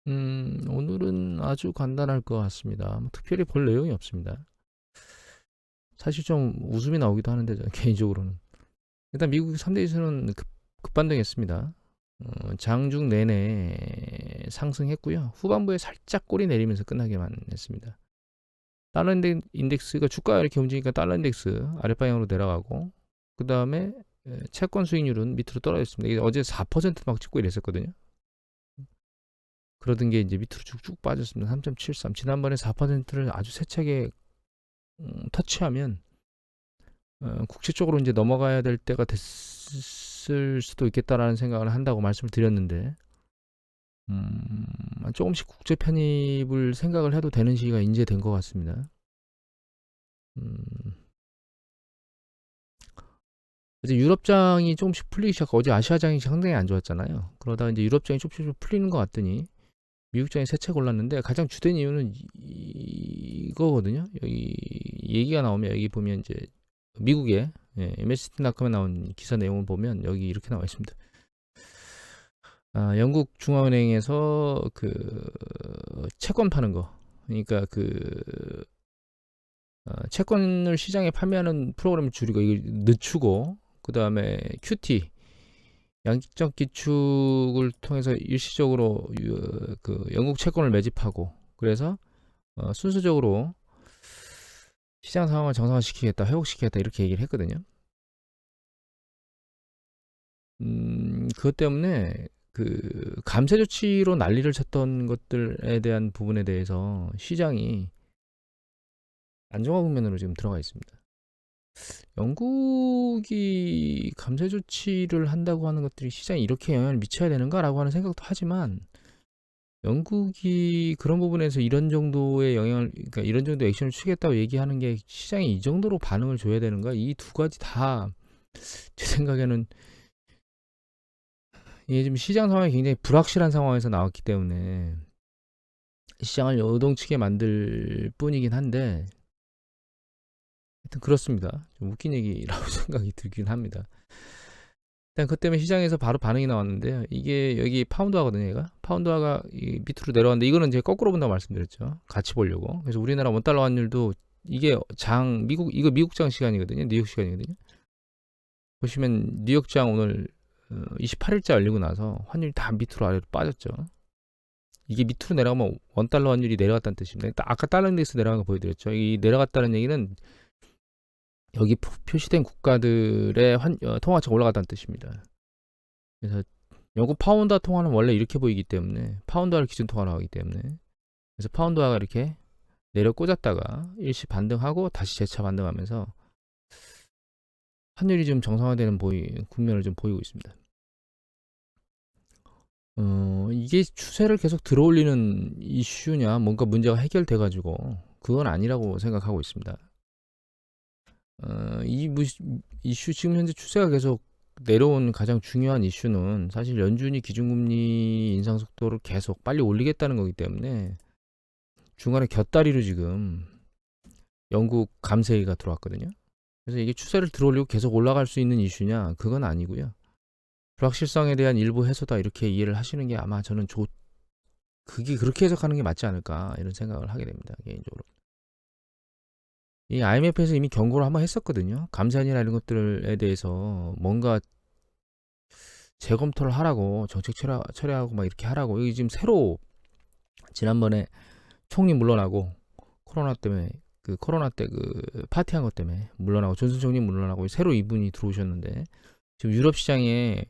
오늘은 아주 간단할 것 같습니다. 뭐 특별히 볼 내용이 없습니다. 사실 좀 웃음이 나오기도 하는데 저는 개인적으로는 일단 미국 3대 지수는 급반등했습니다. 장중 내내 상승했고요. 후반부에 살짝 꼬리 내리면서 끝나게만 했습니다. 달러 인덱스가 주가가 이렇게 움직이니까 달러 인덱스 아랫방향으로 내려가고 그 다음에 채권 수익률은 밑으로 떨어졌습니다. 이게 어제 4%막 찍고 이랬었거든요. 그러던 게 이제 밑으로 쭉쭉 빠졌습니다. 3.73. 지난번에 4%를 아주 세차게 터치하면 국채 쪽으로 이제 넘어가야 될 때가 됐을 수도 있겠다라는 생각을 한다고 말씀을 드렸는데 조금씩 국제 편입을 생각을 해도 되는 시기가 이제 된 것 같습니다. 이제 유럽장이 조금씩 풀리기 시작하고 어제 아시아장이 상당히 안 좋았잖아요. 그러다 이제 유럽장이 조금씩 풀리는 것 같더니 미국장이 새 책 올랐는데 가장 주된 이유는 이거거든요. 여기 얘기가 나오면 여기 보면 이제 미국의 MSC닷컴에 나온 기사 내용을 보면 여기 이렇게 나와 있습니다. 영국 중앙은행에서 그 채권 파는 거, 그러니까 그 채권을 시장에 판매하는 프로그램을 줄이고 이걸 늦추고 그 다음에 QT 양적 기축을 통해서 일시적으로 그 영국 채권을 매집하고 그래서 순수적으로 시장 상황을 정상화시키겠다, 회복시키겠다 이렇게 얘기를 했거든요. 그것 때문에 그 감세 조치로 난리를 쳤던 것들에 대한 부분에 대해서 시장이 안정화 국면으로 지금 들어가 있습니다. 영국이 감세 조치를 한다고 하는 것들이 시장에 이렇게 영향을 미쳐야 되는가라고 하는 생각도 하지만 영국이 그런 부분에서 이런 정도의 영향을, 그러니까 이런 정도 액션을 취하겠다고 얘기하는 게 시장이 이 정도로 반응을 줘야 되는가? 이 두 가지 다 제 생각에는 이게 지금 시장 상황이 굉장히 불확실한 상황에서 나왔기 때문에 시장을 요동치게 만들 뿐이긴 한데 하여튼 그렇습니다. 좀 웃긴 얘기라고 생각이 들긴 합니다. 일단 그 때문에 시장에서 바로 반응이 나왔는데요. 이게 여기 파운드화거든요. 얘가 파운드화가 밑으로 내려왔는데 이거는 제가 거꾸로 본다고 말씀드렸죠. 같이 보려고. 그래서 우리나라 원달러 환율도 이게 미국 이거 미국장 시간이거든요. 뉴욕 시간이거든요. 보시면 뉴욕장 오늘 28일째 열리고 나서 환율이 다 밑으로 아래로 빠졌죠. 이게 밑으로 내려가면 원달러 환율이 내려갔다는 뜻입니다. 아까 달러 인덱스 내려간 거 보여드렸죠. 이 내려갔다는 얘기는 여기 표시된 국가들의 통화가치가 올라갔다는 뜻입니다. 그래서 영국 파운드화 통화는 원래 이렇게 보이기 때문에 파운드화를 기준 통화로 하기 때문에 그래서 파운드화가 이렇게 내려 꽂았다가 일시 반등하고 다시 재차 반등하면서 환율이 좀 정상화되는 국면을 좀 보이고 있습니다. 이게 추세를 계속 들어올리는 이슈냐 뭔가 문제가 해결돼 가지고 그건 아니라고 생각하고 있습니다. 이 이슈 지금 현재 추세가 계속 내려온 가장 중요한 이슈는 사실 연준이 기준금리 인상 속도를 계속 빨리 올리겠다는 거기 때문에 중간에 곁다리로 지금 영국 감세가 들어왔거든요. 그래서 이게 추세를 들어올리고 계속 올라갈 수 있는 이슈냐? 그건 아니고요. 불확실성에 대한 일부 해소다 이렇게 이해를 하시는 게 아마 저는 그게 그렇게 해석하는 게 맞지 않을까 이런 생각을 하게 됩니다. 개인적으로. 이 IMF에서 이미 경고를 한번 했었거든요. 감세안이나 이런 것들에 대해서 뭔가 재검토를 하라고 정책 철회하고 막 이렇게 하라고. 여기 지금 새로 지난번에 총리 물러나고 코로나 때 그 파티한 것 때문에 물러나고 존슨 총리 물러나고 새로 이분이 들어오셨는데 지금 유럽 시장에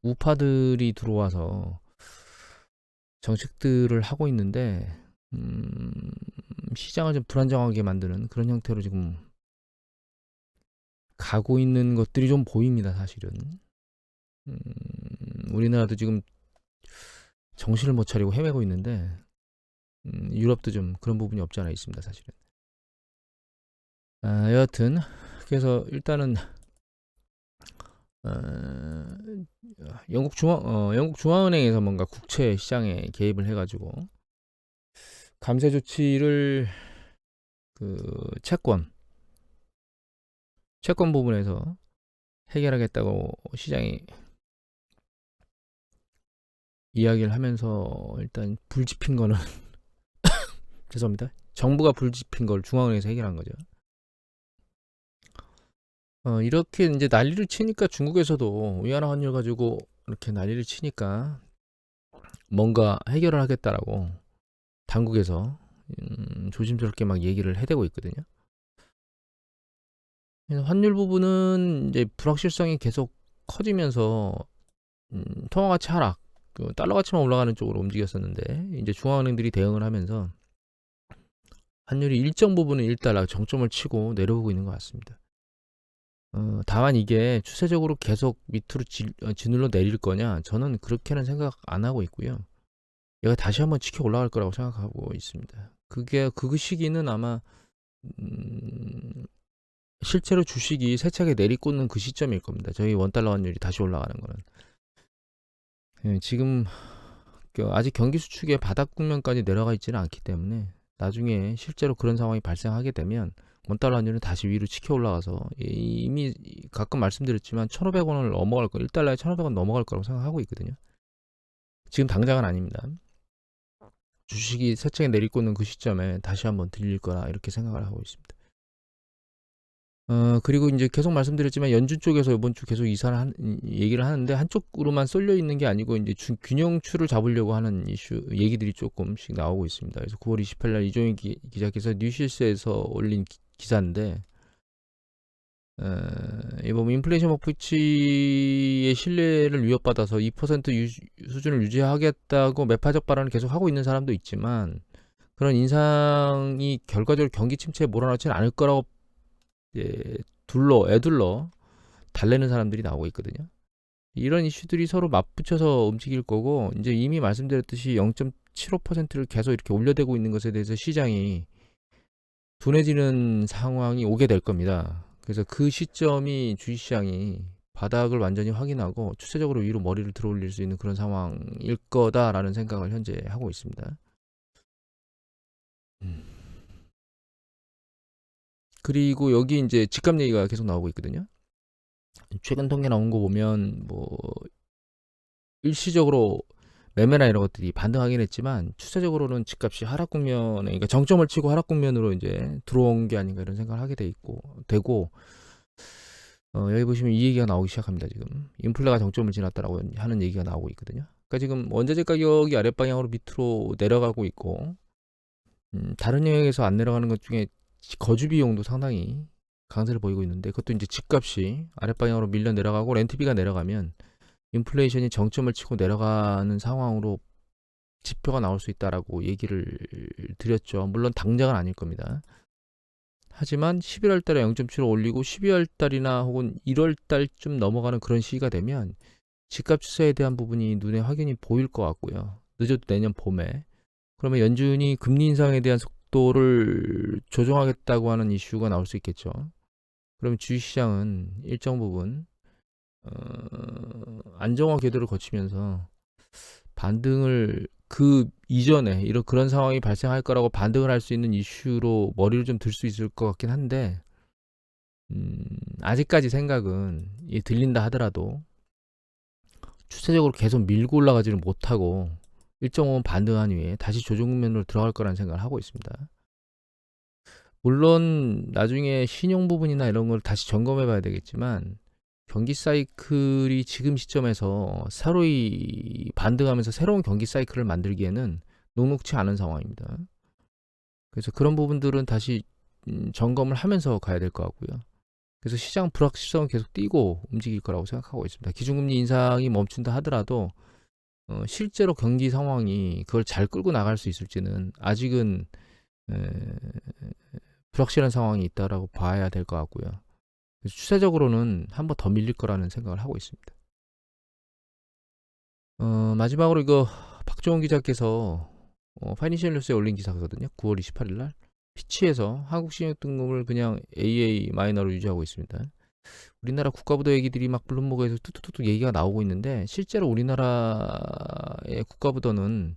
우파들이 들어와서 정책들을 하고 있는데 시장을 좀 불안정하게 만드는 그런 형태로 지금 가고 있는 것들이 좀 보입니다. 사실은 우리나라도 지금 정신을 못 차리고 헤매고 있는데 유럽도 좀 그런 부분이 없지 않아 있습니다. 사실은. 여하튼 그래서 일단은 어, 영국 중앙은행에서 뭔가 국채 시장에 개입을 해가지고 감세 조치를 그 채권 부분에서 해결하겠다고 시장이 이야기를 하면서 일단 불 지핀 거는 죄송합니다. 정부가 불 지핀 걸 중앙은행에서 해결한 거죠. 이렇게 이제 난리를 치니까 중국에서도 위안화 환율 가지고 이렇게 난리를 치니까 뭔가 해결을 하겠다라고 당국에서 조심스럽게 막 얘기를 해대고 있거든요. 그래서 환율 부분은 이제 불확실성이 계속 커지면서 통화 가치 하락, 그 달러 가치만 올라가는 쪽으로 움직였었는데 이제 중앙은행들이 대응을 하면서 환율이 일정 부분은 1달러 정점을 치고 내려오고 있는 것 같습니다. 다만 이게 추세적으로 계속 밑으로 지눌러 내릴 거냐? 저는 그렇게는 생각 안 하고 있고요. 얘가 다시 한번 치켜 올라갈 거라고 생각하고 있습니다. 그 시기는 아마 실제로 주식이 세차게 내리꽂는 그 시점일 겁니다. 저희 원달러 환율이 다시 올라가는 거는. 지금 아직 경기 수축의 바닥 국면까지 내려가 있지는 않기 때문에 나중에 실제로 그런 상황이 발생하게 되면 원달러 환율은 다시 위로 치켜 올라가서 이미 가끔 말씀드렸지만 1,500원을 넘어갈 거, 1달러에 1,500원 넘어갈 거라고 생각하고 있거든요. 지금 당장은 아닙니다. 주식이 세차게 내리꽂는 그 시점에 다시 한번 들릴 거라 이렇게 생각을 하고 있습니다. 그리고 이제 계속 말씀드렸지만 연준 쪽에서 이번 주 계속 얘기를 하는데 한쪽으로만 쏠려 있는 게 아니고 이제 균형추를 잡으려고 하는 얘기들이 조금씩 나오고 있습니다. 그래서 9월 28일 날 이종희 기자께서 뉴실스에서 올린 기사인데, 이 보면 인플레이션 목표치의 신뢰를 위협받아서 2% 수준을 유지하겠다고 매파적 발언을 계속 하고 있는 사람도 있지만 그런 인상이 결과적으로 경기 침체에 몰아넣지는 않을 거라고 애둘러 달래는 사람들이 나오고 있거든요. 이런 이슈들이 서로 맞붙여서 움직일 거고, 이제 이미 말씀드렸듯이 0.75%를 계속 이렇게 올려대고 있는 것에 대해서 시장이 둔해지는 상황이 오게 될 겁니다. 그래서 그 시점이 주식시장이 바닥을 완전히 확인하고 추세적으로 위로 머리를 들어 올릴 수 있는 그런 상황일 거다라는 생각을 현재 하고 있습니다. 그리고 여기 이제 집값 얘기가 계속 나오고 있거든요. 최근 통계 나온 거 보면 뭐 일시적으로 매매나 이런 것들이 반등하긴 했지만 추세적으로는 집값이 하락 국면에, 그러니까 정점을 치고 하락 국면으로 이제 들어온 게 아닌가 이런 생각을 하게 되고 여기 보시면 이 얘기가 나오기 시작합니다. 지금 인플레가 정점을 지났다라고 하는 얘기가 나오고 있거든요. 그러니까 지금 원자재 가격이 아랫방향으로 밑으로 내려가고 있고, 다른 영역에서 안 내려가는 것 중에 거주 비용도 상당히 강세를 보이고 있는데, 그것도 이제 집값이 아랫방향으로 밀려 내려가고 렌트비가 내려가면 인플레이션이 정점을 치고 내려가는 상황으로 지표가 나올 수 있다라고 얘기를 드렸죠. 물론 당장은 아닐 겁니다. 하지만 11월 달에 0.7로 올리고 12월 달이나 혹은 1월 달쯤 넘어가는 그런 시기가 되면 집값 추세에 대한 부분이 눈에 확연히 보일 것 같고요. 늦어도 내년 봄에. 그러면 연준이 금리 인상에 대한 속도를 조정하겠다고 하는 이슈가 나올 수 있겠죠. 그러면 주식시장은 일정 부분 안정화 궤도를 거치면서 반등을, 그 이전에 그런 상황이 발생할 거라고 반등을 할 수 있는 이슈로 머리를 좀 들 수 있을 것 같긴 한데, 아직까지 생각은 들린다 하더라도 추세적으로 계속 밀고 올라가지를 못하고 일정 부분 반등한 후에 다시 조정 국면으로 들어갈 거라는 생각을 하고 있습니다. 물론 나중에 신용 부분이나 이런 걸 다시 점검해 봐야 되겠지만 경기 사이클이 지금 시점에서 새로이 반등하면서 새로운 경기 사이클을 만들기에는 녹록치 않은 상황입니다. 그래서 그런 부분들은 다시 점검을 하면서 가야 될 것 같고요. 그래서 시장 불확실성은 계속 뛰고 움직일 거라고 생각하고 있습니다. 기준금리 인상이 멈춘다 하더라도 실제로 경기 상황이 그걸 잘 끌고 나갈 수 있을지는 아직은 불확실한 상황이 있다라고 봐야 될 것 같고요. 그래서 추세적으로는 한 번 더 밀릴 거라는 생각을 하고 있습니다. 마지막으로 이거 박종훈 기자께서 파이낸셜 뉴스에 올린 기사거든요. 9월 28일 날 피치에서 한국 신용 등급을 그냥 AA 마이너로 유지하고 있습니다. 우리나라 국가부도 얘기들이 막 블룸버그에서 뚝뚝뚝 얘기가 나오고 있는데, 실제로 우리나라의 국가부도는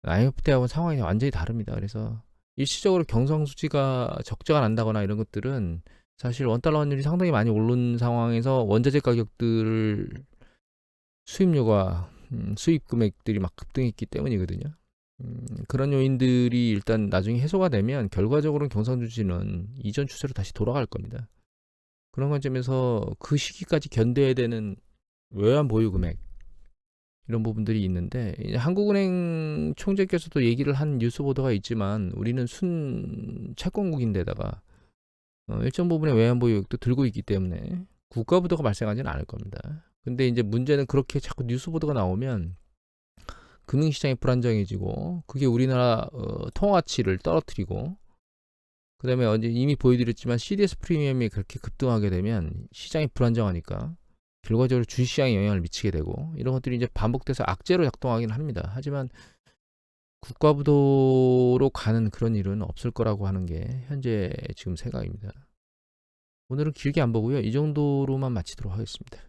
IMF 때하고는 상황이 완전히 다릅니다. 그래서 일시적으로 경상수지가 적자가 난다거나 이런 것들은 사실 원달러 환율이 상당히 많이 오른 상황에서 원자재 가격들을 수입료가 수입 금액들이 막 급등했기 때문이거든요. 그런 요인들이 일단 나중에 해소가 되면 결과적으로는 경상주지는 이전 추세로 다시 돌아갈 겁니다. 그런 관점에서 그 시기까지 견뎌야 되는 외환 보유 금액 이런 부분들이 있는데 한국은행 총재께서도 얘기를 한 뉴스 보도가 있지만 우리는 순 채권국인데다가 일정 부분의 외환 보유액도 들고 있기 때문에 국가 부도가 발생하지는 않을 겁니다. 근데 이제 문제는 그렇게 자꾸 뉴스 보도가 나오면 금융시장이 불안정해지고 그게 우리나라 통화가치를 떨어뜨리고 그다음에 어제 이미 보여드렸지만 CDS 프리미엄이 그렇게 급등하게 되면 시장이 불안정하니까 결과적으로 주식시장에 영향을 미치게 되고 이런 것들이 이제 반복돼서 악재로 작동하긴 합니다. 하지만 국가부도로 가는 그런 일은 없을 거라고 하는 게 현재 지금 생각입니다. 오늘은 길게 안 보고요. 이 정도로만 마치도록 하겠습니다.